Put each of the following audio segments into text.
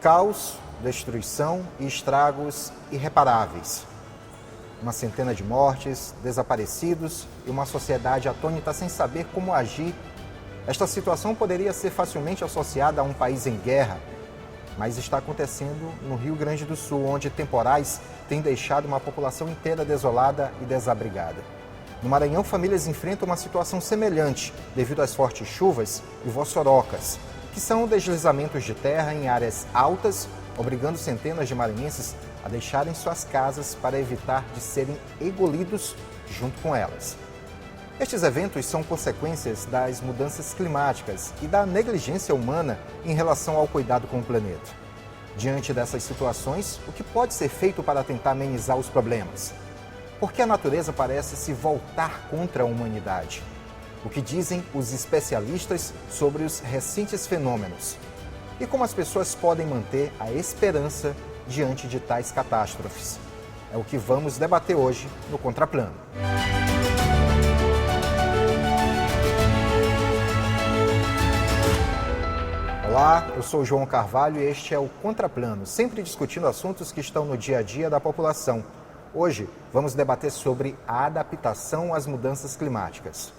Caos, destruição e estragos irreparáveis. Uma centena de mortes, desaparecidos e uma sociedade atônita sem saber como agir. Esta situação poderia ser facilmente associada a um país em guerra, mas está acontecendo no Rio Grande do Sul, onde temporais têm deixado uma população inteira desolada e desabrigada. No Maranhão, famílias enfrentam uma situação semelhante devido às fortes chuvas e vossorocas, que são deslizamentos de terra em áreas altas, obrigando centenas de maranhenses a deixarem suas casas para evitar de serem engolidos junto com elas. Estes eventos são consequências das mudanças climáticas e da negligência humana em relação ao cuidado com o planeta. Diante dessas situações, o que pode ser feito para tentar amenizar os problemas? Por que a natureza parece se voltar contra a humanidade? O que dizem os especialistas sobre os recentes fenômenos? E como as pessoas podem manter a esperança diante de tais catástrofes? É o que vamos debater hoje no Contraplano. Olá, eu sou o João Carvalho e este é o Contraplano, sempre discutindo assuntos que estão no dia a dia da população. Hoje vamos debater sobre a adaptação às mudanças climáticas.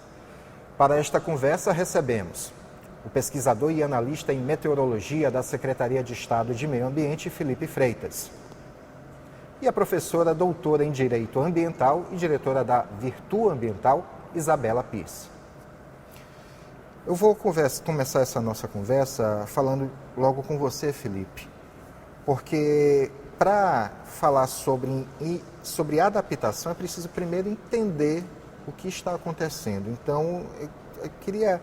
Para esta conversa recebemos o pesquisador e analista em meteorologia da Secretaria de Estado de Meio Ambiente, Felipe Freitas. E a professora doutora em Direito Ambiental e diretora da Virtu Ambiental, Isabela Pires. Eu vou começar essa nossa conversa falando logo com você, Felipe, porque para falar sobre adaptação é preciso primeiro entender o que está acontecendo. Então, eu queria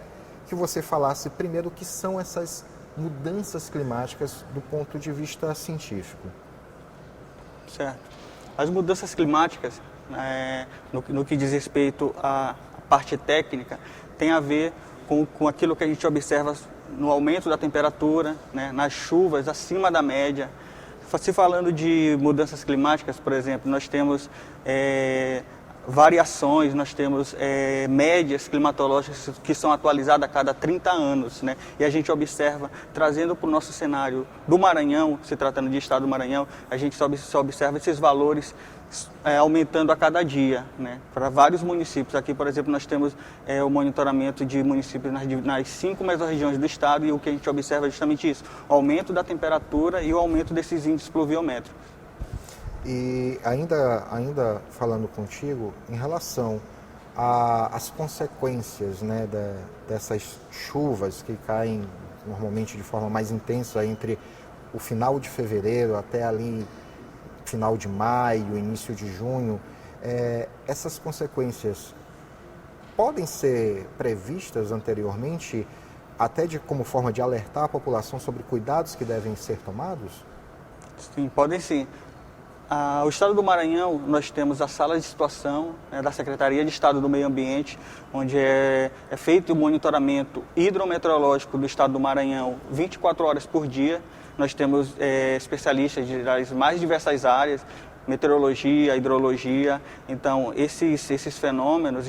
que você falasse primeiro o que são essas mudanças climáticas do ponto de vista científico. Certo. As mudanças climáticas, no que diz respeito à parte técnica, tem a ver com aquilo que a gente observa no aumento da temperatura, né, nas chuvas acima da média. Se falando de mudanças climáticas, por exemplo, nós temos variações, nós temos médias climatológicas que são atualizadas a cada 30 anos, né? E a gente observa, trazendo para o nosso cenário do Maranhão, se tratando de estado do Maranhão, a gente só observa esses valores aumentando a cada dia, né? Para vários municípios. Aqui, por exemplo, nós temos o monitoramento de municípios nas 5 mesorregiões do estado, e o que a gente observa é justamente isso, o aumento da temperatura e o aumento desses índices pluviométricos. E ainda falando contigo, em relação às consequências, né, dessas chuvas que caem normalmente de forma mais intensa entre o final de fevereiro até ali final de maio, início de junho, essas consequências podem ser previstas anteriormente, até como forma de alertar a população sobre cuidados que devem ser tomados? Sim, podem sim. O estado do Maranhão, nós temos a sala de situação da Secretaria de Estado do Meio Ambiente, onde é feito o monitoramento hidrometeorológico do estado do Maranhão 24 horas por dia. Nós temos especialistas das mais diversas áreas, meteorologia, hidrologia. Então, esses fenômenos,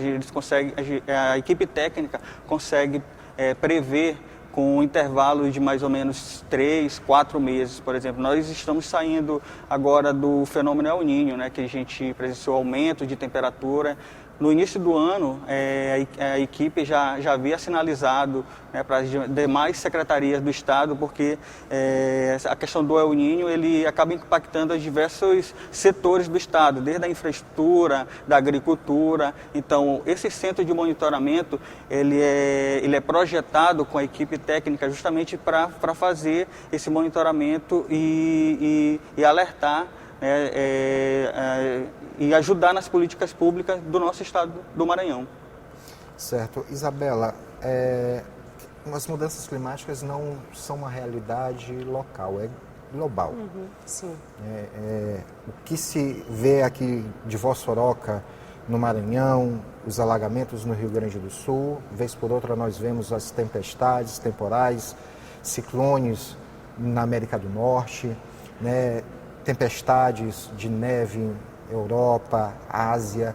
a equipe técnica consegue prever com um intervalo de mais ou menos 3, 4 meses, por exemplo. Nós estamos saindo agora do fenômeno El Niño, né, que a gente presenciou aumento de temperatura. No início do ano, a equipe já havia sinalizado, né, para as demais secretarias do Estado, porque a questão do El Niño ele acaba impactando os diversos setores do Estado, desde a infraestrutura, da agricultura. Então, esse centro de monitoramento ele é projetado com a equipe técnica justamente para fazer esse monitoramento e alertar, e ajudar nas políticas públicas do nosso estado do Maranhão. Certo. Isabela, as mudanças climáticas não são uma realidade local, é global. Sim. O que se vê aqui de Vossoroca, no Maranhão, os alagamentos no Rio Grande do Sul, vez por outra nós vemos as tempestades, temporais, ciclones na América do Norte, né? Tempestades de neve, Europa, Ásia.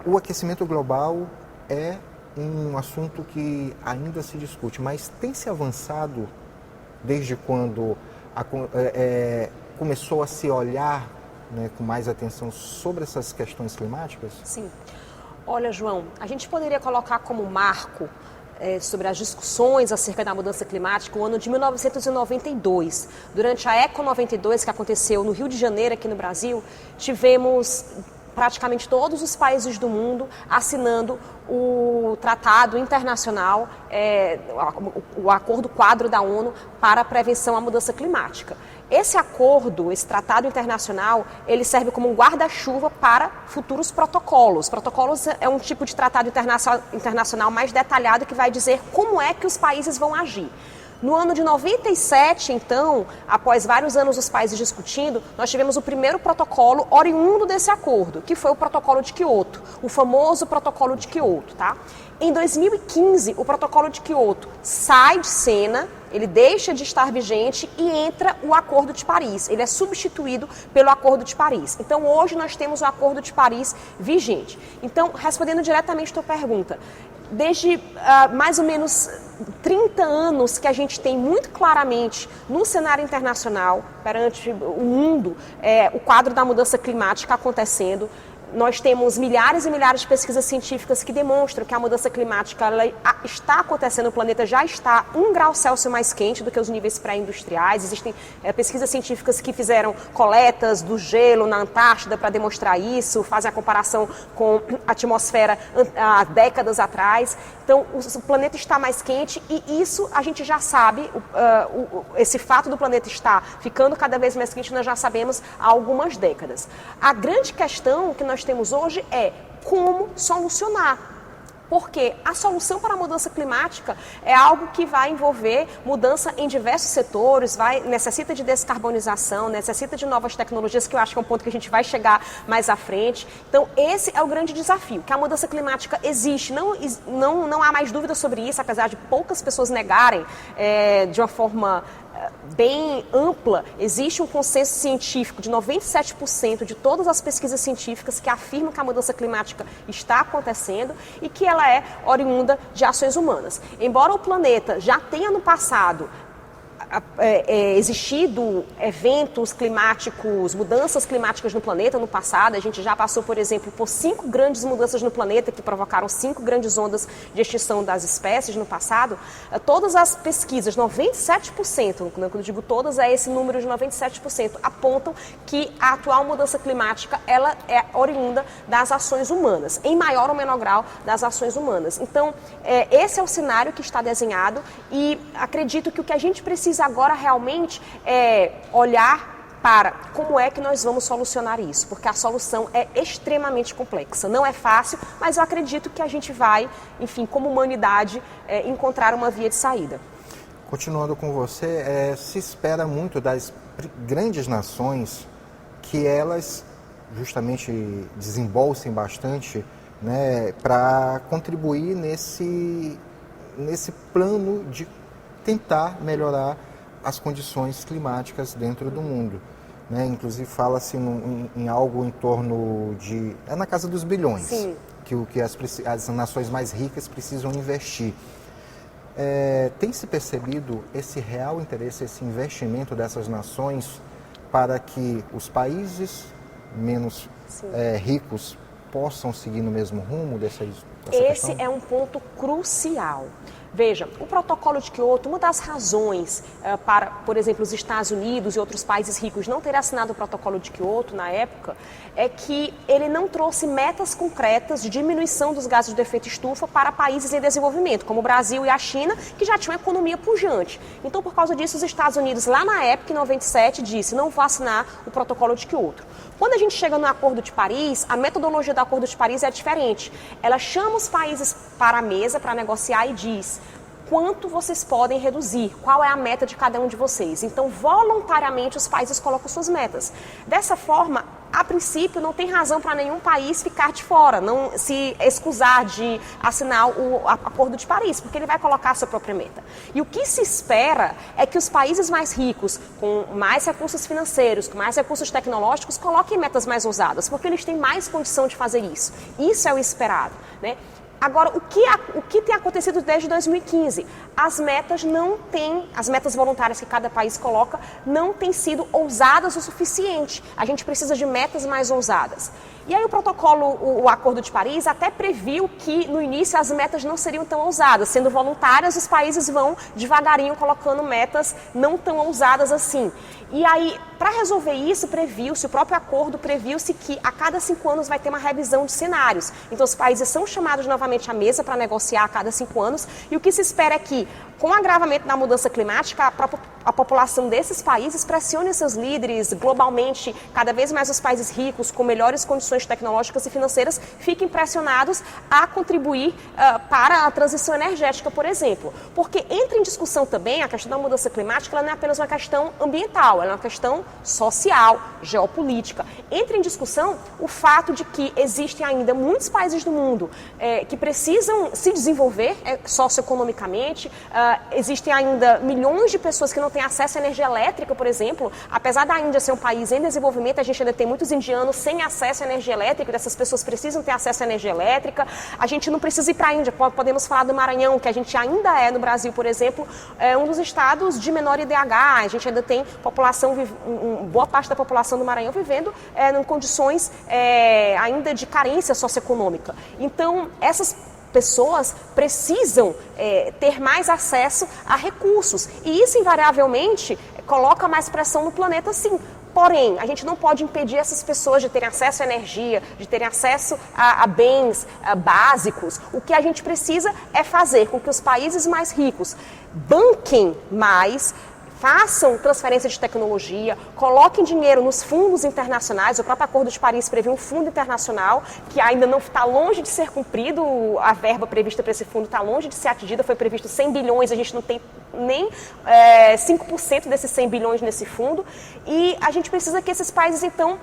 O aquecimento global é um assunto que ainda se discute, mas tem se avançado desde quando começou a se olhar, né, com mais atenção sobre essas questões climáticas? Sim. Olha, João, a gente poderia colocar como marco sobre as discussões acerca da mudança climática o ano de 1992. Durante a Eco 92, que aconteceu no Rio de Janeiro, aqui no Brasil, tivemos praticamente todos os países do mundo assinando o Tratado Internacional, o Acordo Quadro da ONU para a Prevenção à Mudança Climática. Esse acordo, esse tratado internacional, ele serve como um guarda-chuva para futuros protocolos. Protocolos é um tipo de tratado internacional mais detalhado que vai dizer como é que os países vão agir. No ano de 97, então, após vários anos os países discutindo, nós tivemos o primeiro protocolo oriundo desse acordo, que foi o Protocolo de Quioto, o famoso Protocolo de Quioto, tá? Em 2015, o Protocolo de Quioto sai de cena, ele deixa de estar vigente e entra o Acordo de Paris. Ele é substituído pelo Acordo de Paris. Então, hoje nós temos o Acordo de Paris vigente. Então, respondendo diretamente a tua pergunta, desde mais ou menos 30 anos que a gente tem muito claramente no cenário internacional, perante o mundo, o quadro da mudança climática acontecendo. Nós temos milhares e milhares de pesquisas científicas que demonstram que a mudança climática ela está acontecendo, o planeta já está 1 grau Celsius mais quente do que os níveis pré-industriais. Existem pesquisas científicas que fizeram coletas do gelo na Antártida para demonstrar isso, fazem a comparação com a atmosfera há décadas atrás. Então, o planeta está mais quente e isso a gente já sabe, esse fato do planeta estar ficando cada vez mais quente, nós já sabemos há algumas décadas. A grande questão que nós temos hoje é como solucionar. Porque a solução para a mudança climática é algo que vai envolver mudança em diversos setores, necessita de descarbonização, necessita de novas tecnologias, que eu acho que é um ponto que a gente vai chegar mais à frente. Então, esse é o grande desafio, que a mudança climática existe. Não há mais dúvida sobre isso, apesar de poucas pessoas negarem de uma forma bem ampla. Existe um consenso científico de 97% de todas as pesquisas científicas que afirmam que a mudança climática está acontecendo e que ela é oriunda de ações humanas. Embora o planeta já tenha no passado existido eventos climáticos, mudanças climáticas no planeta no passado, a gente já passou, por exemplo, por 5 grandes mudanças no planeta que provocaram 5 grandes ondas de extinção das espécies no passado. Todas as pesquisas, 97%, quando eu digo todas, é esse número de 97%, apontam que a atual mudança climática ela é oriunda das ações humanas, em maior ou menor grau das ações humanas. Então, esse é o cenário que está desenhado e acredito que o que a gente precisa agora realmente é olhar para como é que nós vamos solucionar isso, porque a solução é extremamente complexa. Não é fácil, mas eu acredito que a gente vai, enfim, como humanidade, encontrar uma via de saída. Continuando com você, se espera muito das grandes nações que elas justamente desembolsem bastante, né, para contribuir nesse plano de tentar melhorar as condições climáticas dentro do mundo, né? Inclusive fala-se em algo em torno de... é na casa dos bilhões. Sim. que as nações mais ricas precisam investir. Tem se percebido esse real interesse, esse investimento dessas nações para que os países menos ricos possam seguir no mesmo rumo dessa questão? Esse é um ponto crucial. Veja, o protocolo de Quioto, uma das razões para, por exemplo, os Estados Unidos e outros países ricos não terem assinado o protocolo de Quioto na época, é que ele não trouxe metas concretas de diminuição dos gases de efeito estufa para países em desenvolvimento, como o Brasil e a China, que já tinham uma economia pujante. Então, por causa disso, os Estados Unidos, lá na época, em 97, disse, não vou assinar o protocolo de Quioto. Quando a gente chega no Acordo de Paris, a metodologia do Acordo de Paris é diferente. Ela chama os países para a mesa para negociar e diz quanto vocês podem reduzir, qual é a meta de cada um de vocês. Então, voluntariamente, os países colocam suas metas. Dessa forma, a princípio, não tem razão para nenhum país ficar de fora, não se excusar de assinar o Acordo de Paris, porque ele vai colocar a sua própria meta. E o que se espera é que os países mais ricos, com mais recursos financeiros, com mais recursos tecnológicos, coloquem metas mais ousadas, porque eles têm mais condição de fazer isso. Isso é o esperado, né? Agora, o que tem acontecido desde 2015? As metas voluntárias que cada país coloca não têm sido ousadas o suficiente. A gente precisa de metas mais ousadas. E aí o Acordo de Paris até previu que no início as metas não seriam tão ousadas. Sendo voluntárias, os países vão devagarinho colocando metas não tão ousadas assim. E aí, para resolver isso, o próprio acordo previu-se que a cada 5 anos vai ter uma revisão de cenários. Então os países são chamados novamente à mesa para negociar a cada 5 anos. E o que se espera é que, com o agravamento da mudança climática, a população desses países pressione seus líderes globalmente, cada vez mais os países ricos, com melhores condições tecnológicas e financeiras, fiquem pressionados a contribuir para a transição energética, por exemplo. Porque entra em discussão também a questão da mudança climática, ela não é apenas uma questão ambiental, ela é uma questão social, geopolítica. Entra em discussão o fato de que existem ainda muitos países do mundo que precisam se desenvolver socioeconomicamente, existem ainda milhões de pessoas que não têm acesso à energia elétrica, por exemplo. Apesar da Índia ser um país em desenvolvimento, a gente ainda tem muitos indianos sem acesso à energia elétrica, e essas pessoas precisam ter acesso à energia elétrica. A gente não precisa ir para a Índia, podemos falar do Maranhão, que a gente ainda é, no Brasil, por exemplo, um dos estados de menor IDH. A gente ainda tem boa parte da população do Maranhão vivendo em condições ainda de carência socioeconômica. Então, essas pessoas precisam ter mais acesso a recursos. E isso, invariavelmente, coloca mais pressão no planeta, sim. Porém, a gente não pode impedir essas pessoas de terem acesso à energia, de terem acesso a bens básicos. O que a gente precisa é fazer com que os países mais ricos banquem mais, façam transferência de tecnologia, coloquem dinheiro nos fundos internacionais. O próprio Acordo de Paris prevê um fundo internacional que ainda não está longe de ser cumprido. A verba prevista para esse fundo está longe de ser atingida. Foi previsto 100 bilhões, a gente não tem nem 5% desses 100 bilhões nesse fundo. E a gente precisa que esses países, então,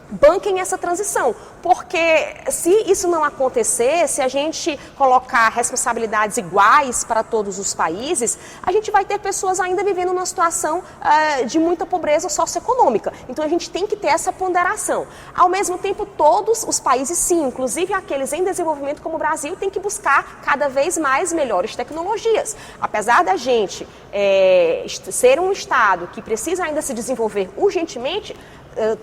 banquem essa transição, porque se isso não acontecer, se a gente colocar responsabilidades iguais para todos os países, a gente vai ter pessoas ainda vivendo numa situação de muita pobreza socioeconômica. Então a gente tem que ter essa ponderação. Ao mesmo tempo, todos os países, sim, inclusive aqueles em desenvolvimento como o Brasil, têm que buscar cada vez mais melhores tecnologias. Apesar da gente ser um Estado que precisa ainda se desenvolver urgentemente,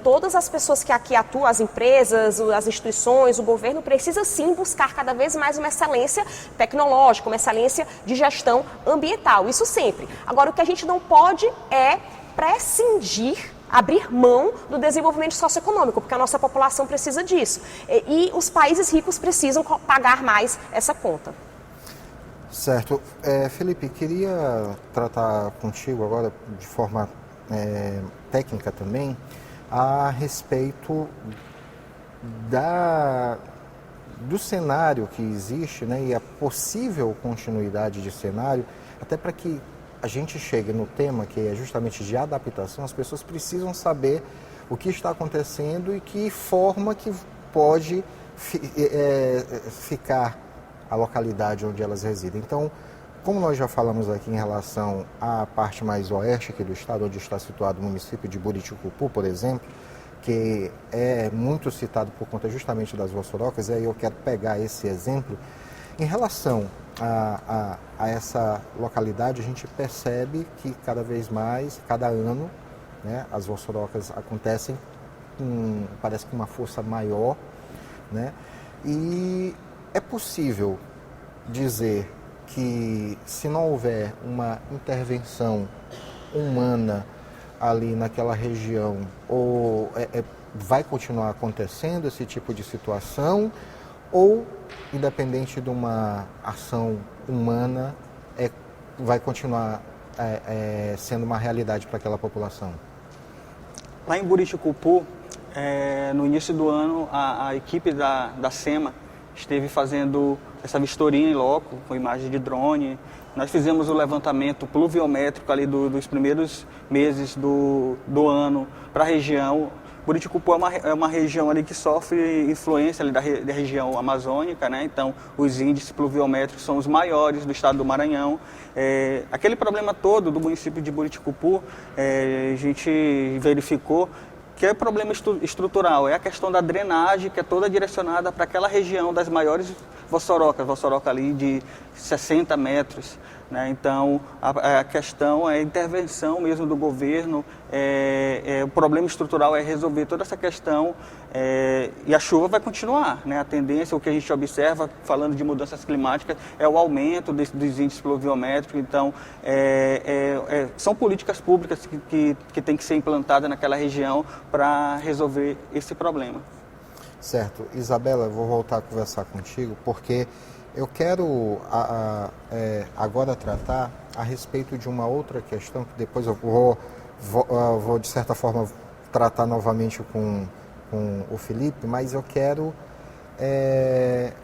todas as pessoas que aqui atuam, as empresas, as instituições, o governo, precisa sim buscar cada vez mais uma excelência tecnológica, uma excelência de gestão ambiental, isso sempre. Agora, o que a gente não pode é prescindir, abrir mão do desenvolvimento socioeconômico, porque a nossa população precisa disso. E os países ricos precisam pagar mais essa conta. Certo. Felipe, queria tratar contigo agora de forma técnica também, a respeito do cenário que existe, né, e a possível continuidade de cenário, até para que a gente chegue no tema que é justamente de adaptação. As pessoas precisam saber o que está acontecendo e que forma que pode ficar a localidade onde elas residem. Então, como nós já falamos aqui em relação à parte mais oeste aqui do estado, onde está situado o município de Buriticupu, por exemplo, que é muito citado por conta justamente das vossorocas, e aí eu quero pegar esse exemplo. Em relação a essa localidade, a gente percebe que cada vez mais, cada ano, né, as vossorocas acontecem parece que uma força maior, né, e é possível dizer que se não houver uma intervenção humana ali naquela região, ou vai continuar acontecendo esse tipo de situação, ou, independente de uma ação humana, vai continuar sendo uma realidade para aquela população? Lá em Buriticupu, no início do ano, a equipe da SEMA esteve fazendo essa vistoria em loco, com imagem de drone. Nós fizemos o levantamento pluviométrico ali dos primeiros meses do ano para a região. Buriticupu é uma região ali que sofre influência ali da região amazônica, né? Então os índices pluviométricos são os maiores do estado do Maranhão. Aquele problema todo do município de Buriticupu, a gente verificou que é problema estrutural, é a questão da drenagem, que é toda direcionada para aquela região das maiores vossoroca ali de 60 metros. Né? Então, a questão é a intervenção mesmo do governo, o problema estrutural é resolver toda essa questão e a chuva vai continuar. Né? A tendência, o que a gente observa, falando de mudanças climáticas, é o aumento dos índices pluviométricos. Então, são políticas públicas que têm que ser implantadas naquela região para resolver esse problema. Certo. Isabela, eu vou voltar a conversar contigo, porque eu quero agora tratar a respeito de uma outra questão, que depois eu vou de certa forma, tratar novamente com o Felipe, mas eu quero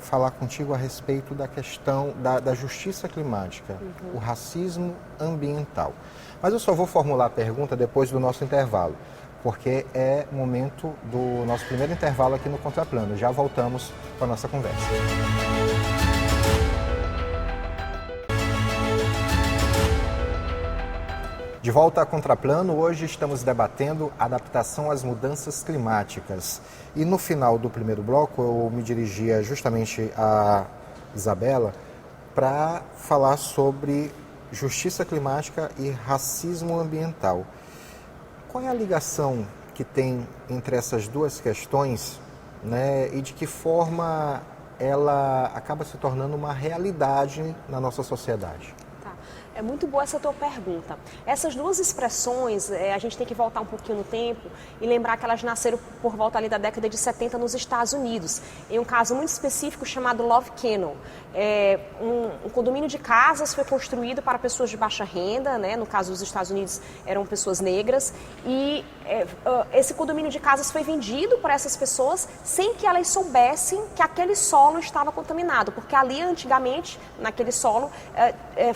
falar contigo a respeito da questão da justiça climática, o racismo ambiental. Mas eu só vou formular a pergunta depois do nosso intervalo, porque é momento do nosso primeiro intervalo aqui no Contraplano. Já voltamos com a nossa conversa. De volta a Contraplano, hoje estamos debatendo adaptação às mudanças climáticas. E no final do primeiro bloco eu me dirigia justamente a Isabela para falar sobre justiça climática e racismo ambiental. Qual é a ligação que tem entre essas duas questões, né, e de que forma ela acaba se tornando uma realidade na nossa sociedade? É muito boa essa tua pergunta. Essas duas expressões, a gente tem que voltar um pouquinho no tempo e lembrar que elas nasceram por volta ali da década de 70 nos Estados Unidos, em um caso muito específico chamado Love Canyon. Um condomínio de casas foi construído para pessoas de baixa renda, né? No caso dos Estados Unidos eram pessoas negras, e esse condomínio de casas foi vendido para essas pessoas sem que elas soubessem que aquele solo estava contaminado, porque ali antigamente, naquele solo,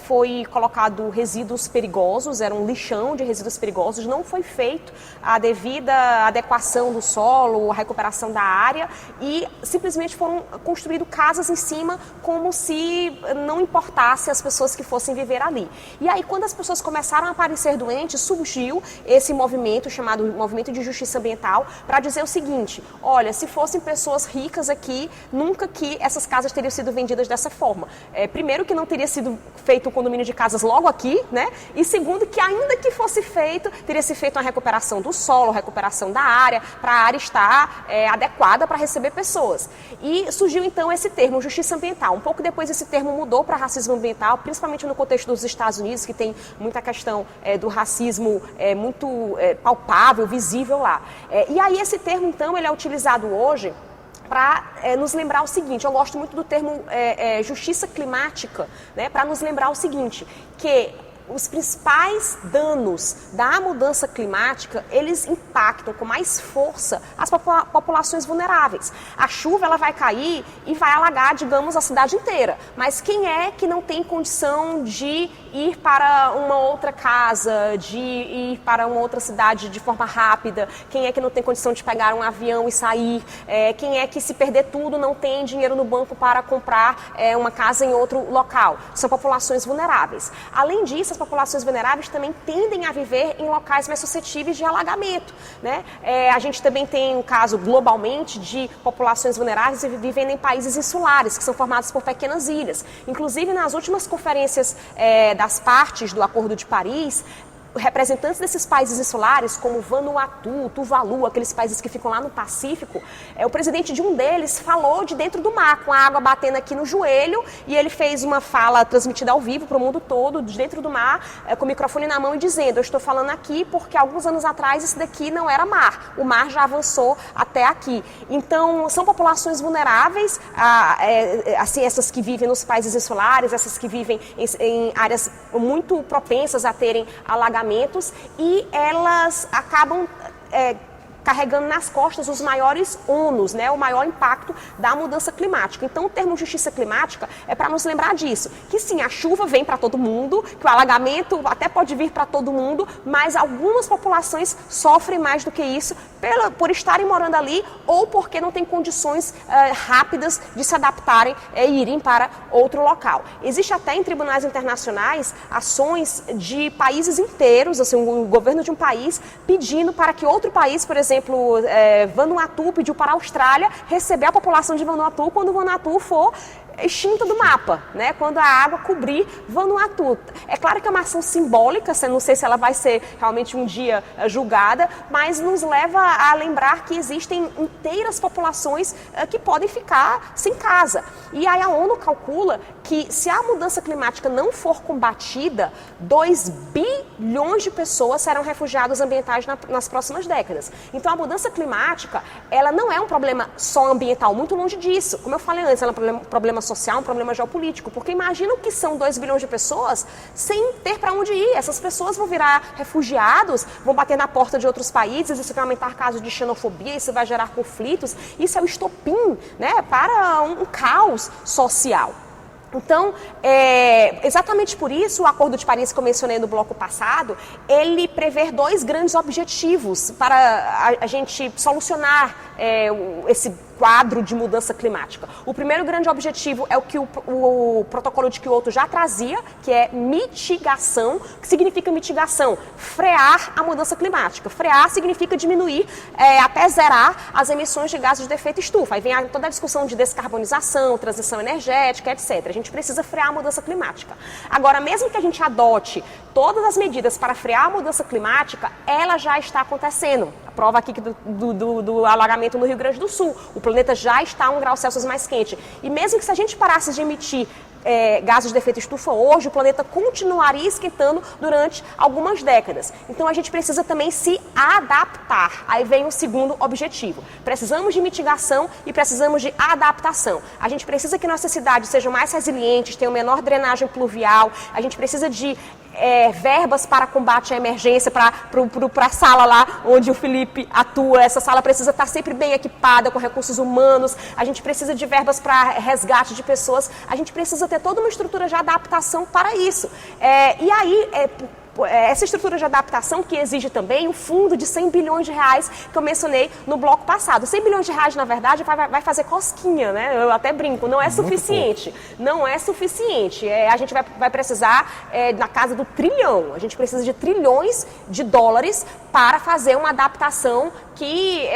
foi colocado resíduos perigosos, era um lixão de resíduos perigosos, não foi feito a devida adequação do solo, a recuperação da área, e simplesmente foram construídas casas em cima como se não importasse as pessoas que fossem viver ali. E aí, quando as pessoas começaram a aparecer doentes, surgiu esse movimento chamado Movimento de Justiça Ambiental para dizer o seguinte: olha, se fossem pessoas ricas aqui, nunca que essas casas teriam sido vendidas dessa forma. Primeiro, que não teria sido feito um condomínio de casas logo aqui, né? E segundo, que ainda que fosse feito, teria se feito uma recuperação do solo, recuperação da área, para a área estar adequada para receber pessoas. E surgiu então esse termo, justiça ambiental. Um pouco depois esse termo mudou para racismo ambiental, principalmente no contexto dos Estados Unidos, que tem muita questão do racismo muito palpável, visível lá. E aí esse termo então ele é utilizado hoje para nos lembrar o seguinte. Eu gosto muito do termo justiça climática, né, para nos lembrar o seguinte, que os principais danos da mudança climática, eles impactam com mais força as populações vulneráveis. A chuva ela vai cair e vai alagar, digamos, a cidade inteira. Mas quem é que não tem condição de ir para uma outra casa, de ir para uma outra cidade de forma rápida? Quem é que não tem condição de pegar um avião e sair? Quem é que, se perder tudo, não tem dinheiro no banco para comprar uma casa em outro local? São populações vulneráveis. Além disso, as populações vulneráveis também tendem a viver em locais mais suscetíveis de alagamento, né? A gente também tem um caso globalmente de populações vulneráveis vivendo em países insulares, que são formados por pequenas ilhas. Inclusive, nas últimas conferências das partes do Acordo de Paris, representantes desses países insulares, como Vanuatu, Tuvalu, aqueles países que ficam lá no Pacífico, o presidente de um deles falou de dentro do mar, com a água batendo aqui no joelho, e ele fez uma fala transmitida ao vivo para o mundo todo, de dentro do mar, com o microfone na mão e dizendo: eu estou falando aqui porque alguns anos atrás isso daqui não era mar, o mar já avançou até aqui. Então, são populações vulneráveis, assim, essas que vivem nos países insulares, essas que vivem em áreas muito propensas a terem alagamentos, e elas acabam carregando nas costas os maiores ônus, né, o maior impacto da mudança climática. Então, o termo justiça climática é para nos lembrar disso, que sim, a chuva vem para todo mundo, que o alagamento até pode vir para todo mundo, mas algumas populações sofrem mais do que isso por estarem morando ali ou porque não têm condições rápidas de se adaptarem e irem para outro local. Existe até em tribunais internacionais ações de países inteiros, assim, o governo de um país pedindo para que outro país, por exemplo, exemplo, Vanuatu pediu para a Austrália receber a população de Vanuatu quando Vanuatu for extinta do mapa, né? Quando a água cobrir Vanuatu. É claro que é uma ação simbólica, não sei se ela vai ser realmente um dia julgada, mas nos leva a lembrar que existem inteiras populações que podem ficar sem casa. E aí a ONU calcula que se a mudança climática não for combatida, 2 bilhões de pessoas serão refugiados ambientais nas próximas décadas. Então a mudança climática, ela não é um problema só ambiental, muito longe disso. Como eu falei antes, ela é um problema social, um problema geopolítico, porque imagina o que são 2 bilhões de pessoas sem ter para onde ir. Essas pessoas vão virar refugiados, vão bater na porta de outros países, isso vai aumentar casos de xenofobia, isso vai gerar conflitos, isso é o estopim, né, para um caos social. Então, exatamente por isso, o Acordo de Paris que eu mencionei no bloco passado, ele prevê 2 grandes objetivos para a gente solucionar esse quadro de mudança climática. O primeiro grande objetivo é o que o protocolo de Kyoto já trazia, que é mitigação. O que significa mitigação? Frear a mudança climática. Frear significa diminuir até zerar as emissões de gases de efeito estufa. Aí vem toda a discussão de descarbonização, transição energética, etc. A gente precisa frear a mudança climática. Agora, mesmo que a gente adote todas as medidas para frear a mudança climática, ela já está acontecendo. A prova aqui do alagamento no Rio Grande do Sul. O planeta já está a 1 grau Celsius mais quente. E mesmo que se a gente parasse de emitir gases de efeito estufa hoje, o planeta continuaria esquentando durante algumas décadas. Então a gente precisa também se adaptar. Aí vem o segundo objetivo. Precisamos de mitigação e precisamos de adaptação. A gente precisa que nossas cidades sejam mais resilientes, tenham menor drenagem pluvial. A gente precisa de verbas para combate à emergência, para a sala lá onde o Felipe atua. Essa sala precisa estar sempre bem equipada com recursos humanos. A gente precisa de verbas para resgate de pessoas. A gente precisa ter toda uma estrutura de adaptação para isso. E aí, essa estrutura de adaptação que exige também o fundo de 100 bilhões de reais que eu mencionei no bloco passado. 100 bilhões de reais, na verdade, vai fazer cosquinha, né? Eu até brinco, não é suficiente. Não é suficiente. A gente vai precisar na casa do trilhão. A gente precisa de trilhões de dólares para fazer uma adaptação que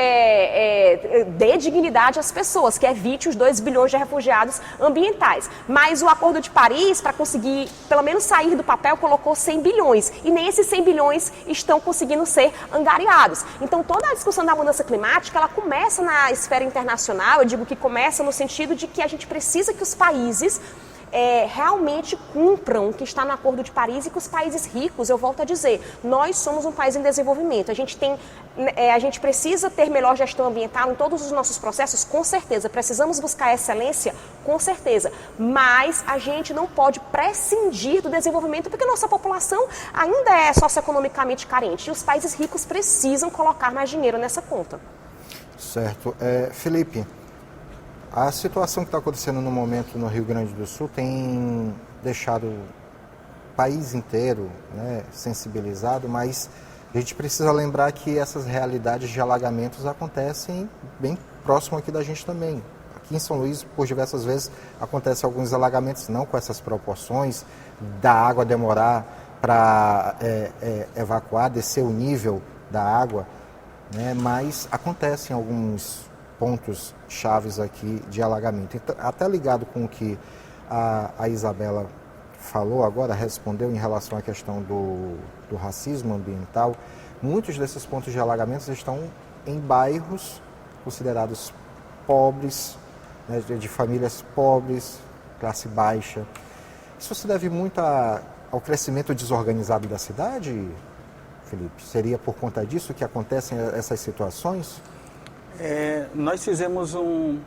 dê dignidade às pessoas, que evite os 2 bilhões de refugiados ambientais. Mas o Acordo de Paris, para conseguir pelo menos sair do papel, colocou 100 bilhões. E nem esses 100 bilhões estão conseguindo ser angariados. Então toda a discussão da mudança climática, ela começa na esfera internacional. Eu digo que começa no sentido de que a gente precisa que os países realmente cumpram o que está no Acordo de Paris e que os países ricos, eu volto a dizer, nós somos um país em desenvolvimento. A gente precisa ter melhor gestão ambiental em todos os nossos processos, com certeza. Precisamos buscar excelência, com certeza. Mas a gente não pode prescindir do desenvolvimento porque nossa população ainda é socioeconomicamente carente e os países ricos precisam colocar mais dinheiro nessa conta. Certo. Felipe, a situação que está acontecendo no momento no Rio Grande do Sul tem deixado o país inteiro, né, sensibilizado, mas a gente precisa lembrar que essas realidades de alagamentos acontecem bem próximo aqui da gente também. Aqui em São Luís, por diversas vezes, acontecem alguns alagamentos, não com essas proporções, da água demorar para evacuar, descer o nível da água, né, mas acontecem alguns pontos chaves aqui de alagamento. Então, até ligado com o que a Isabela falou agora, respondeu em relação à questão do racismo ambiental, muitos desses pontos de alagamentos estão em bairros considerados pobres, né, de famílias pobres, classe baixa. Isso se deve muito ao crescimento desorganizado da cidade, Felipe? Seria por conta disso que acontecem essas situações? Nós fizemos um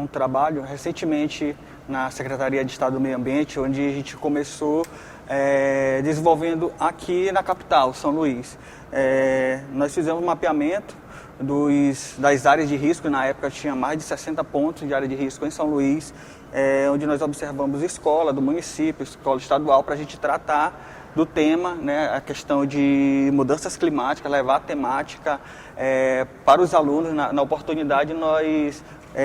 trabalho recentemente na Secretaria de Estado do Meio Ambiente, onde a gente começou desenvolvendo aqui na capital, São Luís. Nós fizemos um mapeamento das áreas de risco, na época tinha mais de 60 pontos de área de risco em São Luís, onde nós observamos escola do município, escola estadual, para a gente tratar do tema, né, a questão de mudanças climáticas, levar a temática para os alunos. Na oportunidade, nós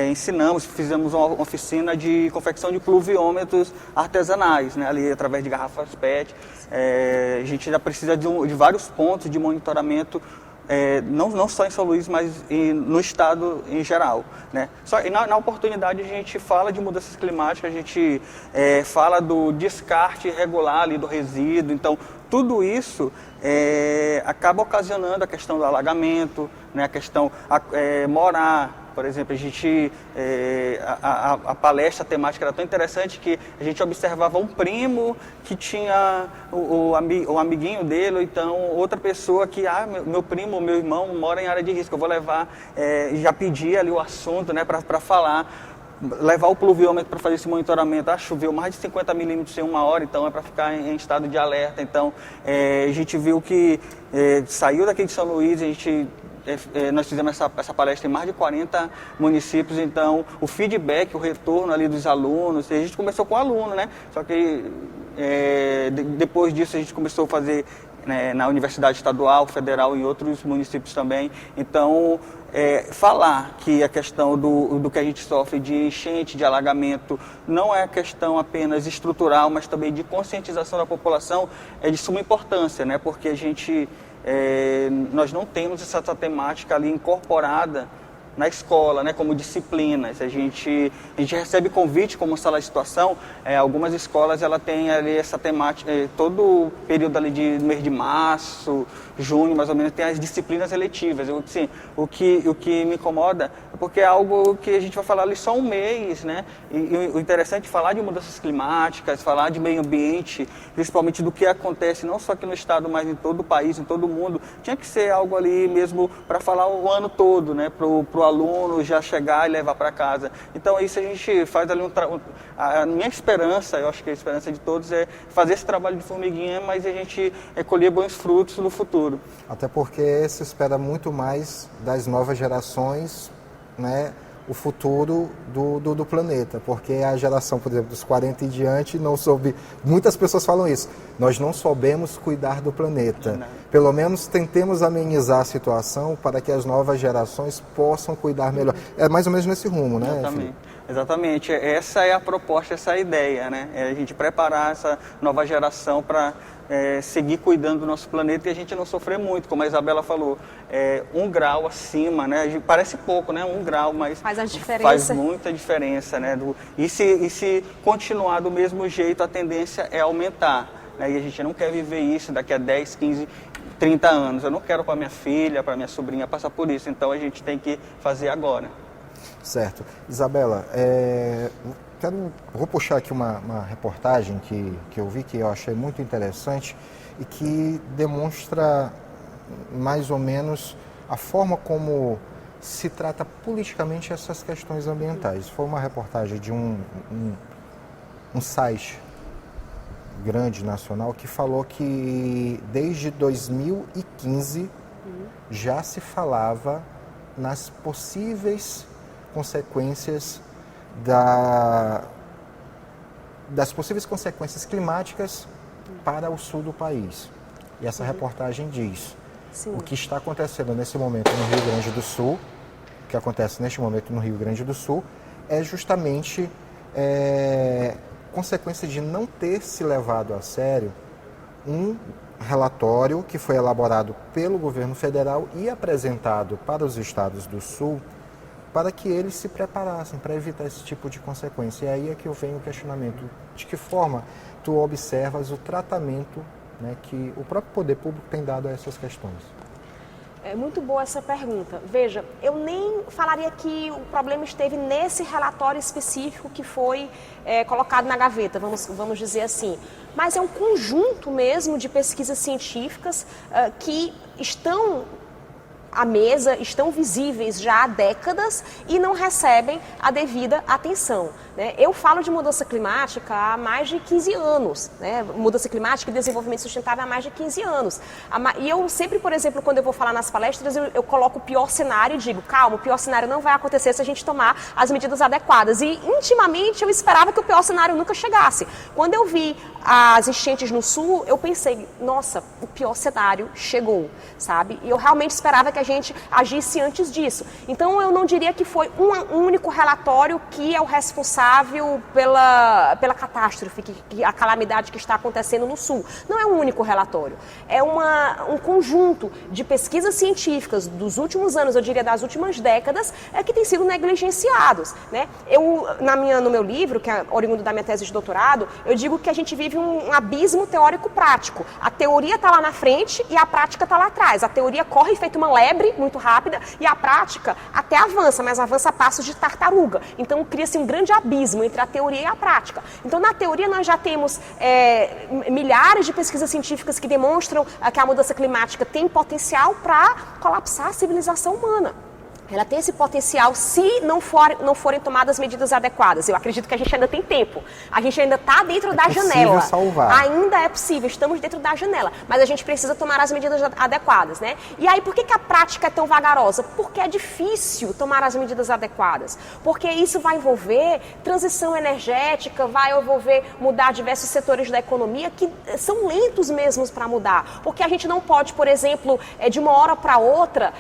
ensinamos, fizemos uma oficina de confecção de pluviômetros artesanais, né, ali através de garrafas PET. A gente ainda precisa de vários pontos de monitoramento não só em São Luís, mas no estado em geral, né? E na oportunidade a gente fala de mudanças climáticas, a gente fala do descarte irregular ali do resíduo, então tudo isso acaba ocasionando a questão do alagamento, né? A questão morar. Por exemplo, a palestra temática era tão interessante que a gente observava um primo que tinha o amiguinho dele, ou então outra pessoa que, meu primo, meu irmão mora em área de risco, eu vou levar, já pedia ali o assunto, né, para falar, levar o pluviômetro para fazer esse monitoramento. Choveu mais de 50 milímetros em uma hora, então é para ficar em estado de alerta. Então, a gente viu que saiu daqui de São Luís, nós fizemos essa palestra em mais de 40 municípios, então o feedback, o retorno ali dos alunos, a gente começou com aluno, né? Só que depois disso a gente começou a fazer na Universidade Estadual, Federal e em outros municípios também. Então, falar que a questão do que a gente sofre de enchente, de alagamento, não é questão apenas estrutural, mas também de conscientização da população, é de suma importância, né? Porque nós não temos essa temática ali incorporada na escola, né, como disciplinas. A gente recebe convite como sala de situação. Algumas escolas ela tem ali essa temática, todo o período ali de mês de março, junho, mais ou menos, tem as disciplinas eletivas. Assim, o que me incomoda é porque é algo que a gente vai falar ali só um mês, né? E o interessante é falar de mudanças climáticas, falar de meio ambiente, principalmente do que acontece não só aqui no estado, mas em todo o país, em todo o mundo. Tinha que ser algo ali mesmo para falar o ano todo, né? Pro aluno já chegar e levar para casa. Então isso a gente faz ali a minha esperança, eu acho que a esperança de todos é fazer esse trabalho de formiguinha, mas a gente colher bons frutos no futuro. Até porque se espera muito mais das novas gerações, né, o futuro do planeta, porque a geração, por exemplo, dos 40 em diante não soube, muitas pessoas falam isso, nós não soubemos cuidar do planeta. Pelo menos tentemos amenizar a situação para que as novas gerações possam cuidar melhor. É mais ou menos nesse rumo, né, Felipe? Exatamente. Essa é a proposta, essa é a ideia, né? É a gente preparar essa nova geração para seguir cuidando do nosso planeta e a gente não sofrer muito, como a Isabela falou, 1 grau acima, né? Parece pouco, né? 1 grau, mas faz muita diferença, né? E se continuar do mesmo jeito, a tendência é aumentar, né? E a gente não quer viver isso daqui a 10, 15, 30 anos. Eu não quero para minha filha, para minha sobrinha passar por isso, então a gente tem que fazer agora. Certo. Isabela, vou puxar aqui uma reportagem que eu vi, que eu achei muito interessante e que demonstra mais ou menos a forma como se trata politicamente essas questões ambientais. Foi uma reportagem de um site grande nacional que falou que desde 2015 já se falava nas possíveis consequências das possíveis consequências climáticas para o sul do país. E essa reportagem diz o que está acontecendo nesse momento no Rio Grande do Sul, o que acontece neste momento no Rio Grande do Sul é justamente consequência de não ter se levado a sério um relatório que foi elaborado pelo governo federal e apresentado para os estados do Sul para que eles se preparassem para evitar esse tipo de consequência. E aí é que eu venho o questionamento, de que forma tu observas o tratamento, né, que o próprio poder público tem dado a essas questões? É muito boa essa pergunta. Veja, eu nem falaria que o problema esteve nesse relatório específico que foi colocado na gaveta, vamos dizer assim. Mas é um conjunto mesmo de pesquisas científicas que estão à mesa, estão visíveis já há décadas e não recebem a devida atenção, né? Eu falo de mudança climática há mais de 15 anos, né? Mudança climática e desenvolvimento sustentável há mais de 15 anos. E eu sempre, por exemplo, quando eu vou falar nas palestras, eu coloco o pior cenário e digo, calma, o pior cenário não vai acontecer se a gente tomar as medidas adequadas. E intimamente eu esperava que o pior cenário nunca chegasse. Quando eu vi as enchentes no sul, eu pensei, nossa, o pior cenário chegou, sabe? E eu realmente esperava que a gente agisse antes disso. Então eu não diria que foi um único relatório que é o responsável responsável pela catástrofe, a calamidade que está acontecendo no Sul. Não é um único relatório, é um conjunto de pesquisas científicas dos últimos anos, eu diria das últimas décadas, que têm sido negligenciados, né? No meu livro, que é oriundo da minha tese de doutorado, eu digo que a gente vive um abismo teórico-prático. A teoria está lá na frente e a prática está lá atrás. A teoria corre feito uma lebre muito rápida e a prática até avança, mas avança a passos de tartaruga. Então cria-se um grande abismo entre a teoria e a prática. Então na teoria nós já temos milhares de pesquisas científicas que demonstram que a mudança climática tem potencial para colapsar a civilização humana. Ela tem esse potencial se não forem tomadas medidas adequadas. Eu acredito que a gente ainda tem tempo. A gente ainda está dentro da janela. Salvar. Ainda é possível, estamos dentro da janela. Mas a gente precisa tomar as medidas adequadas, né? E aí, por que a prática é tão vagarosa? Porque é difícil tomar as medidas adequadas. Porque isso vai envolver transição energética, vai envolver mudar diversos setores da economia que são lentos mesmo para mudar. Porque a gente não pode, por exemplo, de uma hora para outra,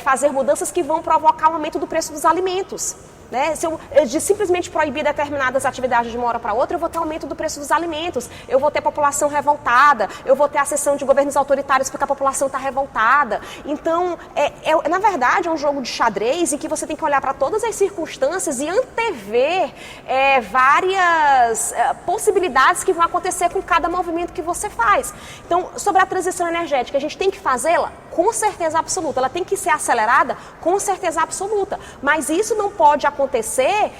fazer mudanças que vão provocar um aumento do preço dos alimentos. Né? Se eu simplesmente proibir determinadas atividades de uma hora para outra, eu vou ter aumento do preço dos alimentos, eu vou ter população revoltada, eu vou ter ascensão de governos autoritários porque a população está revoltada. Então, na verdade, é um jogo de xadrez em que você tem que olhar para todas as circunstâncias e antever várias possibilidades que vão acontecer com cada movimento que você faz. Então, sobre a transição energética, a gente tem que fazê-la com certeza absoluta, ela tem que ser acelerada com certeza absoluta, mas isso não pode acontecer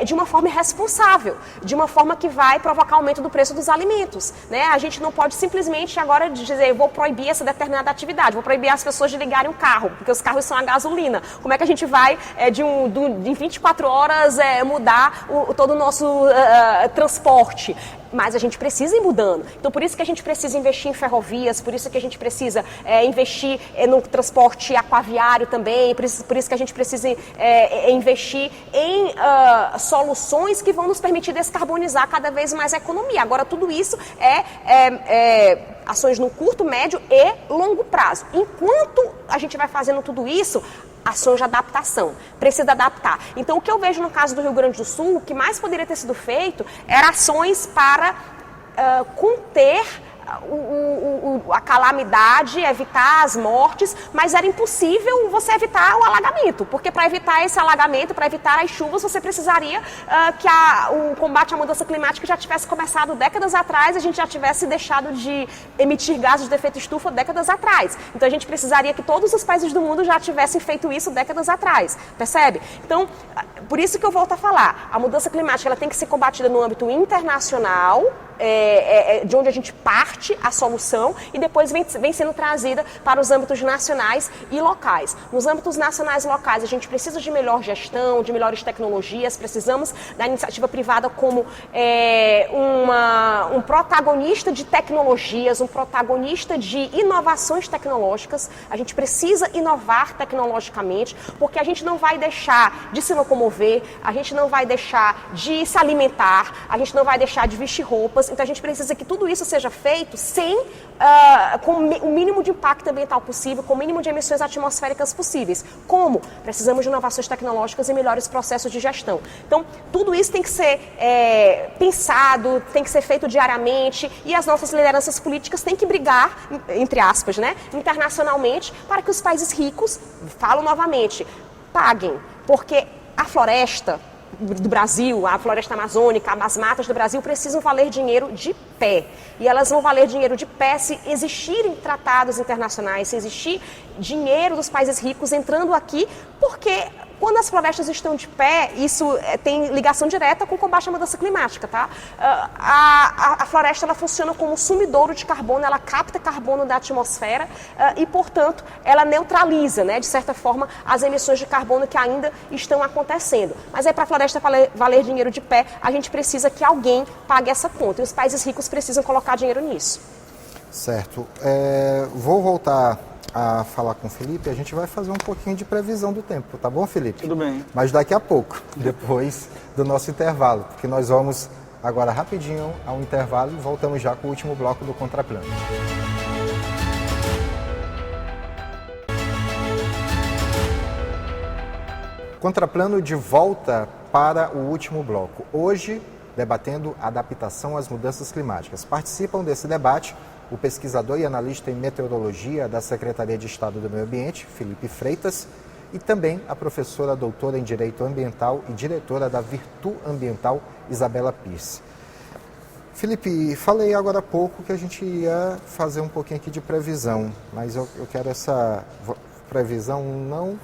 de uma forma irresponsável, de uma forma que vai provocar aumento do preço dos alimentos, né? A gente não pode simplesmente agora dizer, eu vou proibir essa determinada atividade, vou proibir as pessoas de ligarem um carro, porque os carros são a gasolina. Como é que a gente vai, em 24 horas, mudar todo o nosso transporte? Mas a gente precisa ir mudando. Então, por isso que a gente precisa investir em ferrovias, por isso que a gente precisa investir no transporte aquaviário também, por isso que a gente precisa investir em soluções que vão nos permitir descarbonizar cada vez mais a economia. Agora, tudo isso ações no curto, médio e longo prazo. Enquanto a gente vai fazendo tudo isso, ações de adaptação, precisa adaptar. Então, o que eu vejo no caso do Rio Grande do Sul, o que mais poderia ter sido feito, era ações para conter a calamidade, evitar as mortes, mas era impossível você evitar o alagamento, porque para evitar esse alagamento, para evitar as chuvas, você precisaria que o combate à mudança climática já tivesse começado décadas atrás, a gente já tivesse deixado de emitir gases de efeito estufa décadas atrás. Então a gente precisaria que todos os países do mundo já tivessem feito isso décadas atrás, percebe? Então, por isso que eu volto a falar, a mudança climática ela tem que ser combatida no âmbito internacional, de onde a gente parte a solução e depois vem sendo trazida para os âmbitos nacionais e locais. Nos âmbitos nacionais e locais, a gente precisa de melhor gestão, de melhores tecnologias, precisamos da iniciativa privada como um protagonista de tecnologias, um protagonista de inovações tecnológicas. A gente precisa inovar tecnologicamente, porque a gente não vai deixar de se locomover, a gente não vai deixar de se alimentar, a gente não vai deixar de vestir roupas. Então a gente precisa que tudo isso seja feito com o mínimo de impacto ambiental possível, com o mínimo de emissões atmosféricas possíveis. Como? Precisamos de inovações tecnológicas e melhores processos de gestão. Então, tudo isso tem que ser pensado, tem que ser feito diariamente e as nossas lideranças políticas têm que brigar, entre aspas, né, internacionalmente, para que os países ricos, falo novamente, paguem, porque a floresta do Brasil, a floresta amazônica, as matas do Brasil precisam valer dinheiro de pé. E elas vão valer dinheiro de pé se existirem tratados internacionais, se existir dinheiro dos países ricos entrando aqui, porque quando as florestas estão de pé, isso tem ligação direta com o combate à mudança climática, tá? A floresta ela funciona como sumidouro de carbono, ela capta carbono da atmosfera e, portanto, ela neutraliza, né, de certa forma, as emissões de carbono que ainda estão acontecendo. Mas aí, para a floresta valer dinheiro de pé, a gente precisa que alguém pague essa conta. E os países ricos precisam colocar dinheiro nisso. Certo. Vou voltar a falar com o Felipe, a gente vai fazer um pouquinho de previsão do tempo, tá bom, Felipe? Tudo bem. Mas daqui a pouco, depois do nosso intervalo, porque nós vamos agora rapidinho ao intervalo e voltamos já com o último bloco do Contraplano. Contraplano de volta para o último bloco. Hoje, debatendo adaptação às mudanças climáticas. Participam desse debate o pesquisador e analista em meteorologia da Secretaria de Estado do Meio Ambiente, Felipe Freitas, e também a professora doutora em Direito Ambiental e diretora da Virtu Ambiental, Isabela Pierce. Felipe, falei agora há pouco que a gente ia fazer um pouquinho aqui de previsão, mas eu quero essa previsão não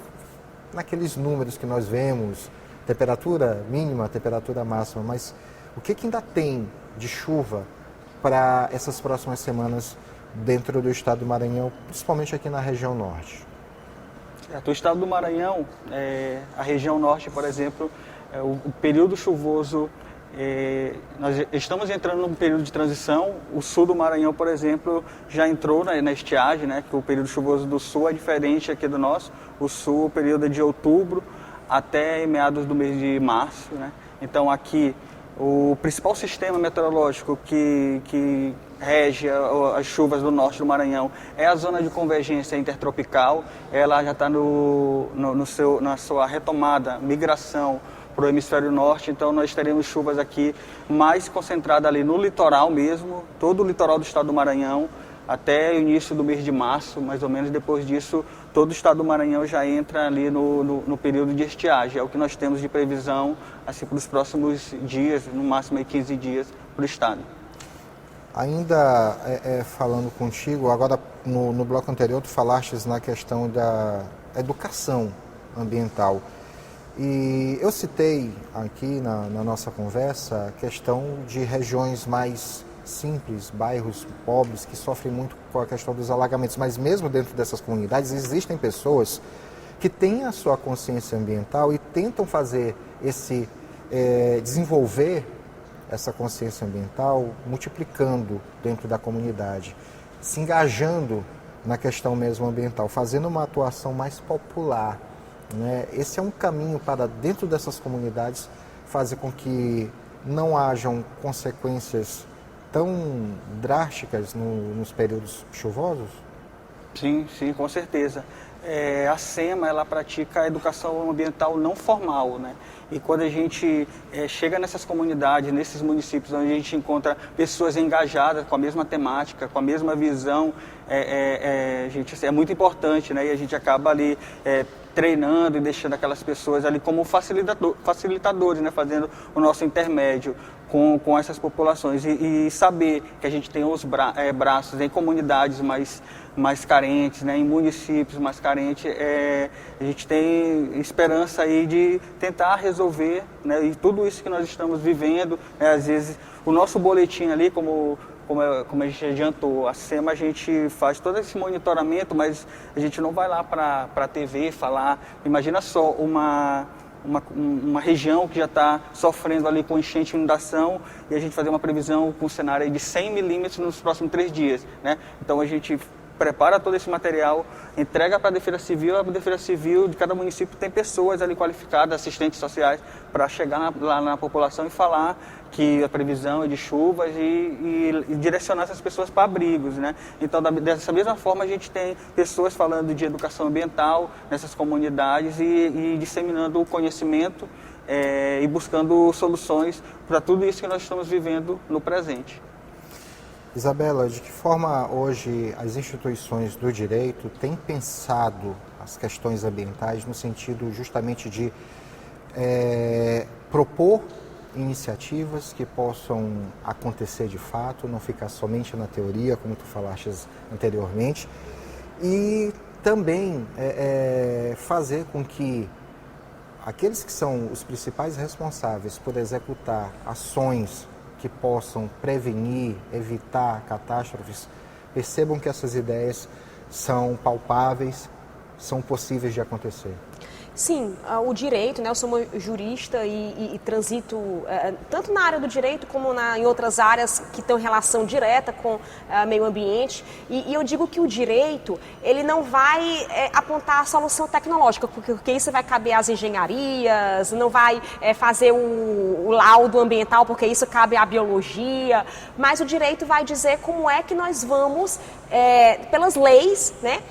naqueles números que nós vemos, temperatura mínima, temperatura máxima, mas o que ainda tem de chuva para essas próximas semanas dentro do estado do Maranhão, principalmente aqui na região norte? O estado do Maranhão, a região norte, por exemplo, o período chuvoso, nós estamos entrando num período de transição. O sul do Maranhão, por exemplo, já entrou na estiagem, né, que o período chuvoso do sul é diferente aqui do nosso. O sul, o período é de outubro até meados do mês de março, né? Então aqui o principal sistema meteorológico que rege as chuvas do norte do Maranhão é a zona de convergência intertropical. Ela já está na sua retomada, migração para o hemisfério norte, então nós teremos chuvas aqui mais concentradas ali no litoral mesmo, todo o litoral do estado do Maranhão, até o início do mês de março, mais ou menos. Depois disso, todo o estado do Maranhão já entra ali no período de estiagem. É o que nós temos de previsão assim, para os próximos dias, no máximo aí 15 dias, para o estado. Ainda falando contigo, agora no bloco anterior tu falastes na questão da educação ambiental. E eu citei aqui na nossa conversa a questão de regiões mais simples, bairros pobres que sofrem muito com a questão dos alagamentos, mas mesmo dentro dessas comunidades existem pessoas que têm a sua consciência ambiental e tentam fazer desenvolver essa consciência ambiental multiplicando dentro da comunidade, se engajando na questão mesmo ambiental, fazendo uma atuação mais popular, né? Esse é um caminho para dentro dessas comunidades fazer com que não hajam consequências tão drásticas nos períodos chuvosos? Sim, com certeza. A SEMA, ela pratica a educação ambiental não formal, né? E quando a gente chega nessas comunidades, nesses municípios onde a gente encontra pessoas engajadas com a mesma temática, com a mesma visão, é muito importante, né? E a gente acaba ali treinando e deixando aquelas pessoas ali como facilitadores, né? Fazendo o nosso intermédio com essas populações e saber que a gente tem os braços em comunidades mais carentes, né, em municípios mais carentes, a gente tem esperança aí de tentar resolver, né, e tudo isso que nós estamos vivendo, né, às vezes o nosso boletim ali, como a gente adiantou, a SEMA, a gente faz todo esse monitoramento, mas a gente não vai lá para a TV falar. Imagina só uma região que já está sofrendo ali com enchente e inundação e a gente fazer uma previsão com um cenário aí de 100 milímetros nos próximos 3 dias, né? Então a gente prepara todo esse material, entrega para a Defesa Civil, a Defesa Civil de cada município tem pessoas ali qualificadas, assistentes sociais, para chegar lá na população e falar que a previsão é de chuvas e direcionar essas pessoas para abrigos, né? Então, dessa mesma forma, a gente tem pessoas falando de educação ambiental nessas comunidades e disseminando o conhecimento e buscando soluções para tudo isso que nós estamos vivendo no presente. Isabela, de que forma hoje as instituições do direito têm pensado as questões ambientais no sentido justamente de propor iniciativas que possam acontecer de fato, não ficar somente na teoria, como tu falaste anteriormente, e também fazer com que aqueles que são os principais responsáveis por executar ações que possam prevenir, evitar catástrofes, percebam que essas ideias são palpáveis, são possíveis de acontecer. Sim, o direito, né? Eu sou uma jurista e transito tanto na área do direito como em outras áreas que têm relação direta com meio ambiente. E eu digo que o direito, ele não vai apontar a solução tecnológica, porque isso vai caber às engenharias, não vai fazer o laudo ambiental, porque isso cabe à biologia, mas o direito vai dizer como é que nós vamos pelas leis, né,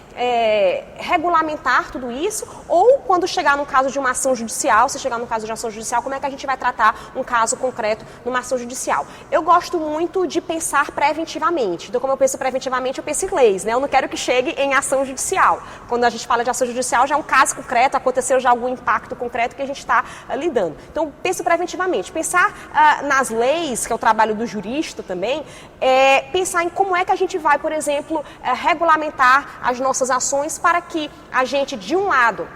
regulamentar tudo isso, ou quando chegar no caso de uma ação judicial, se chegar no caso de uma ação judicial, como é que a gente vai tratar um caso concreto numa ação judicial. Eu gosto muito de pensar preventivamente. Então, como eu penso preventivamente, eu penso em leis, né? Eu não quero que chegue em ação judicial. Quando a gente fala de ação judicial, já é um caso concreto, aconteceu já algum impacto concreto que a gente está lidando. Então, penso preventivamente. Pensar nas leis, que é o trabalho do jurista também, pensar em como é que a gente vai, por exemplo, regulamentar as nossas ações para que a gente, de um lado,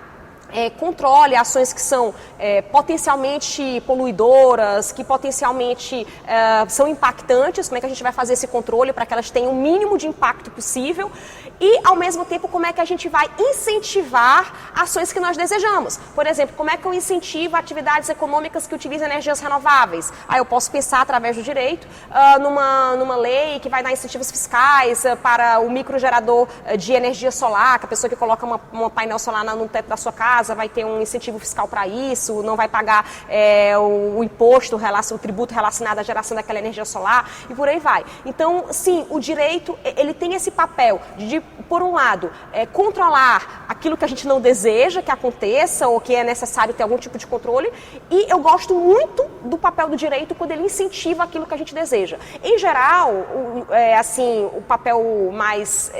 controle ações que são potencialmente poluidoras, que potencialmente são impactantes, como é que a gente vai fazer esse controle para que elas tenham o mínimo de impacto possível e, ao mesmo tempo, como é que a gente vai incentivar ações que nós desejamos. Por exemplo, como é que eu incentivo atividades econômicas que utilizam energias renováveis? Eu posso pensar através do direito numa lei que vai dar incentivos fiscais para o microgerador de energia solar, que a pessoa que coloca uma painel solar no teto da sua casa vai ter um incentivo fiscal para isso, não vai pagar o imposto, o tributo relacionado à geração daquela energia solar e por aí vai. Então, sim, o direito ele tem esse papel de, por um lado, controlar aquilo que a gente não deseja que aconteça ou que é necessário ter algum tipo de controle, e eu gosto muito do papel do direito quando ele incentiva aquilo que a gente deseja. Em geral, o papel mais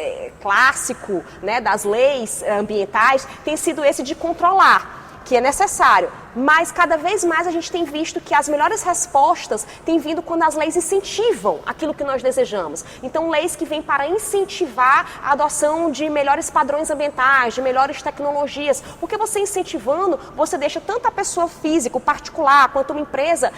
clássico, né, das leis ambientais tem sido esse de controlar, que é necessário. Mas cada vez mais a gente tem visto que as melhores respostas têm vindo quando as leis incentivam aquilo que nós desejamos. Então, leis que vêm para incentivar a adoção de melhores padrões ambientais, de melhores tecnologias. Porque você incentivando, você deixa tanto a pessoa física, o particular, quanto uma empresa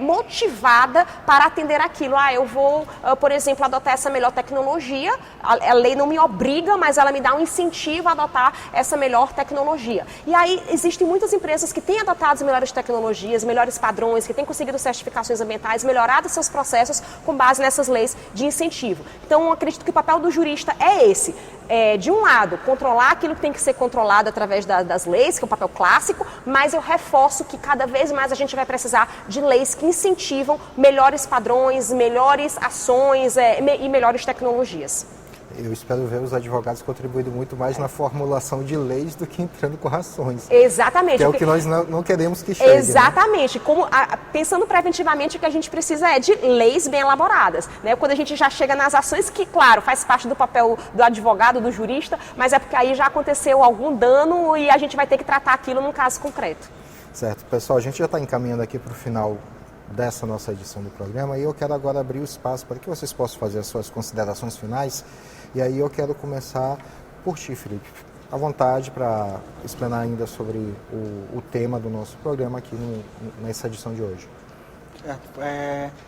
motivada para atender aquilo. Eu vou, por exemplo, adotar essa melhor tecnologia. A lei não me obriga, mas ela me dá um incentivo a adotar essa melhor tecnologia. E aí, existem muitas empresas que têm adotado as melhores tecnologias, melhores padrões, que têm conseguido certificações ambientais, melhorado seus processos com base nessas leis de incentivo. Então, eu acredito que o papel do jurista é esse. De um lado, controlar aquilo que tem que ser controlado através das leis, que é o papel clássico, mas eu reforço que cada vez mais a gente vai precisar de leis que incentivam melhores padrões, melhores ações e melhores tecnologias. Eu espero ver os advogados contribuindo muito mais na formulação de leis do que entrando com ações. Exatamente. Que é o que nós não queremos que chegue. Exatamente. Né? Pensando preventivamente, o que a gente precisa é de leis bem elaboradas. Né? Quando a gente já chega nas ações, que, claro, faz parte do papel do advogado, do jurista, mas é porque aí já aconteceu algum dano e a gente vai ter que tratar aquilo num caso concreto. Certo. Pessoal, a gente já está encaminhando aqui para o final dessa nossa edição do programa e eu quero agora abrir o espaço para que vocês possam fazer as suas considerações finais. E aí eu quero começar por ti, Felipe. À vontade para explanar ainda sobre o tema do nosso programa aqui nessa edição de hoje.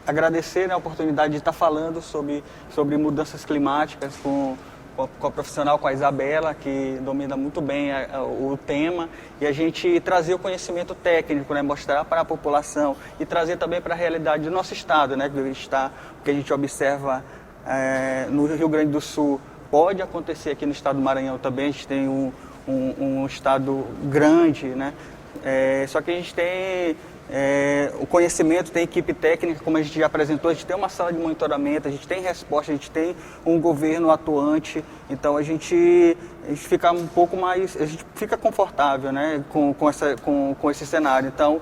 Agradecer a oportunidade de estar falando sobre mudanças climáticas com a profissional, com a Isabela, que domina muito bem o tema, e a gente trazer o conhecimento técnico, né, mostrar para a população e trazer também para a realidade do nosso estado, né, que a gente observa no Rio Grande do Sul, pode acontecer aqui no estado do Maranhão também. A gente tem um estado grande, né? Só que a gente tem o conhecimento, tem equipe técnica, como a gente já apresentou, a gente tem uma sala de monitoramento, a gente tem resposta, a gente tem um governo atuante, então a gente fica um pouco mais, a gente fica confortável, né, com esse cenário. Então,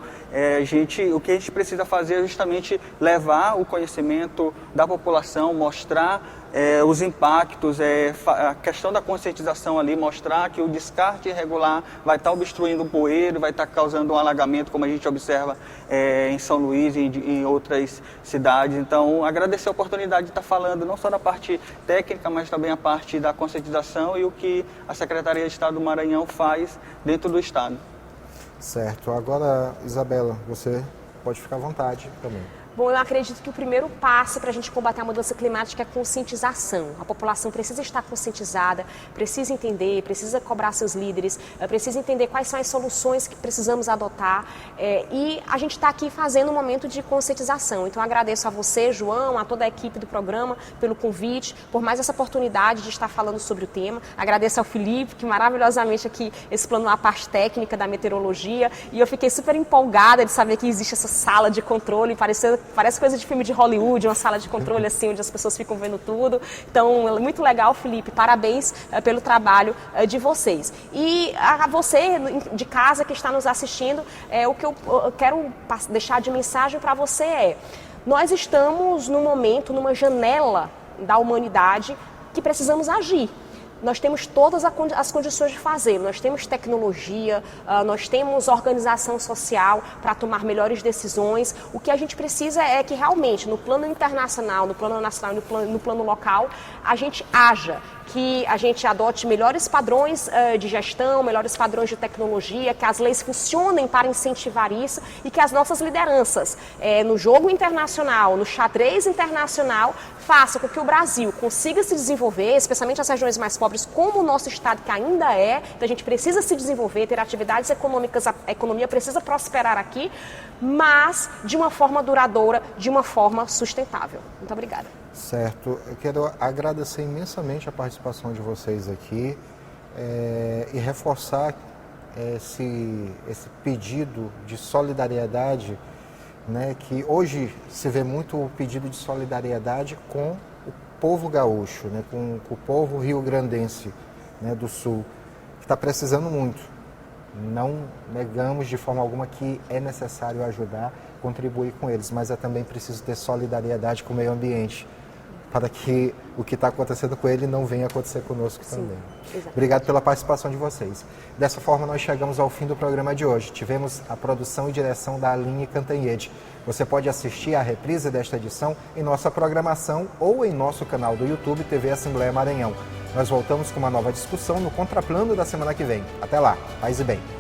o que a gente precisa fazer é justamente levar o conhecimento da população, mostrar os impactos, a questão da conscientização ali, mostrar que o descarte irregular vai estar obstruindo o bueiro, vai estar causando um alagamento, como a gente observa em São Luís e em outras cidades. Então, agradecer a oportunidade de estar falando não só da parte técnica, mas também a parte da conscientização e o que a Secretaria de Estado do Maranhão faz dentro do Estado. Certo. Agora, Isabela, você pode ficar à vontade também. Bom, eu acredito que o primeiro passo para a gente combater a mudança climática é a conscientização. A população precisa estar conscientizada, precisa entender, precisa cobrar seus líderes, precisa entender quais são as soluções que precisamos adotar. E a gente está aqui fazendo um momento de conscientização. Então, eu agradeço a você, João, a toda a equipe do programa pelo convite, por mais essa oportunidade de estar falando sobre o tema. Agradeço ao Felipe, que maravilhosamente aqui explanou a parte técnica da meteorologia. E eu fiquei super empolgada de saber que existe essa sala de controle, parecendo parece coisa de filme de Hollywood, uma sala de controle assim, onde as pessoas ficam vendo tudo. Então, é muito legal, Felipe, parabéns pelo trabalho de vocês. E a você de casa que está nos assistindo, o que eu quero deixar de mensagem para você nós estamos num momento, numa janela da humanidade que precisamos agir. Nós temos todas as condições de fazer, nós temos tecnologia, nós temos organização social para tomar melhores decisões. O que a gente precisa é que realmente no plano internacional, no plano nacional e no plano local, a gente haja, que a gente adote melhores padrões de gestão, melhores padrões de tecnologia, que as leis funcionem para incentivar isso e que as nossas lideranças no jogo internacional, no xadrez internacional, façam com que o Brasil consiga se desenvolver, especialmente as regiões mais pobres, como o nosso estado que ainda então a gente precisa se desenvolver, ter atividades econômicas, a economia precisa prosperar aqui, mas de uma forma duradoura, de uma forma sustentável. Muito obrigada. Certo, eu quero agradecer imensamente a participação de vocês aqui e reforçar esse pedido de solidariedade, né, que hoje se vê muito o pedido de solidariedade com o povo gaúcho, né, com o povo rio-grandense, né, do sul, que está precisando muito. Não negamos de forma alguma que é necessário ajudar, contribuir com eles, mas é também preciso ter solidariedade com o meio ambiente, para que o que está acontecendo com ele não venha acontecer conosco também. Exatamente. Obrigado pela participação de vocês. Dessa forma, nós chegamos ao fim do programa de hoje. Tivemos a produção e direção da Aline Cantanhede. Você pode assistir a reprise desta edição em nossa programação ou em nosso canal do YouTube TV Assembleia Maranhão. Nós voltamos com uma nova discussão no Contraplano da semana que vem. Até lá, paz e bem.